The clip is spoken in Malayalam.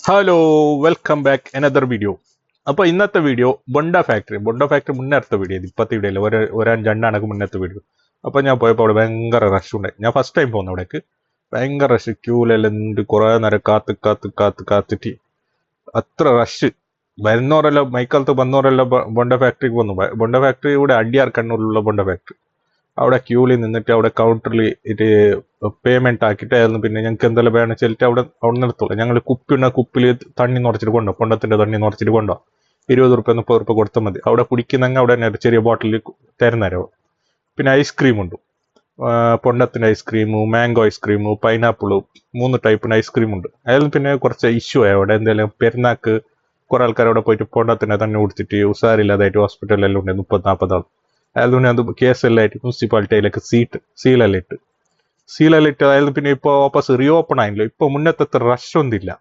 Hello, welcome back another video. അപ്പോൾ ഇന്നത്തെ വീഡിയോ ബൊണ്ട ഫാക്ടറി മുന്നേറത്തെ വീഡിയോ ഇത് ഇപ്പോഴത്തെ വീഡിയോ അല്ല, ഒരു രണ്ടാണക്ക് മുന്നേറത്തെ വീഡിയോ. അപ്പോൾ ഞാൻ പോയപ്പോൾ അവിടെ ഭയങ്കര റഷ് ഉണ്ടായി. ഞാൻ ഫസ്റ്റ് ടൈം പോകുന്നു അവിടേക്ക്. ഭയങ്കര റഷ്, ക്യൂലെല്ലാം ഉണ്ട്, കുറേ നേരം കാത്തിട്ട് അത്ര റഷ്. വരുന്നവരെല്ലാം മൈക്കാലത്ത് വന്നവരെല്ലാം ബൊണ്ട ഫാക്ടറിക്ക് വന്നു. ബൊണ്ട ഫാക്ടറി ഇവിടെ അടിയാർ കണ്ണൂരിലുള്ള ബൊണ്ട ഫാക്ടറി. അവിടെ ക്യൂവിൽ നിന്നിട്ട് അവിടെ കൗണ്ടറിൽ ഇത് പേയ്മെന്റ് ആക്കിയിട്ട് ആയിരുന്നു. പിന്നെ ഞങ്ങൾക്ക് എന്തെല്ലാം വേണം വെച്ചിട്ട് അവിടെ നിർത്തുള്ളൂ. ഞങ്ങൾ കുപ്പിയിൽ തണ്ണി നിറച്ചിട്ട് കൊണ്ടോ, പൊണ്ടത്തിന്റെ തണ്ണി നിറച്ചിട്ട് കൊണ്ടോ. 20 റുപ്യ 30 റുപ്യ കൊടുത്താൽ മതി. അവിടെ കുടിക്കുന്നെങ്കിൽ അവിടെ തന്നെ ഒരു ചെറിയ ബോട്ടിൽ തരുന്നേരോ. പിന്നെ ഐസ്ക്രീം ഉണ്ട്, പൊണ്ടത്തിന്റെ ഐസ്ക്രീമു, മാംഗോ ഐസ്ക്രീമു, പൈനാപ്പിള്, 3 ടൈപ്പിന് ഐസ്ക്രീം ഉണ്ട്. അതിൽ പിന്നെ കുറച്ച് ഇഷ്യൂ ആയി. അവിടെ എന്തെങ്കിലും പെരുന്നാക്ക് കുറെ ആൾക്കാർ അവിടെ പോയിട്ട് പൊണ്ടത്തിന്റെ തന്നെ കുടിച്ചിട്ട് ഉസാരില്ലാതായിട്ട് ഹോസ്പിറ്റലിലെല്ലാം ഉണ്ട് 30-40 ആൾ. അതുകൊണ്ട് അത് കേസെല്ലാം ആയിട്ട് മുനിസിപ്പാലിറ്റിയിലേക്ക് സീലെല്ലാം ഇട്ട് അതായത് പിന്നെ ഇപ്പോൾ വാപ്പസ് റീ ഓപ്പൺ ആയില്ലോ. ഇപ്പൊ മുന്നത്തെ റഷ് ഒന്നുമില്ല.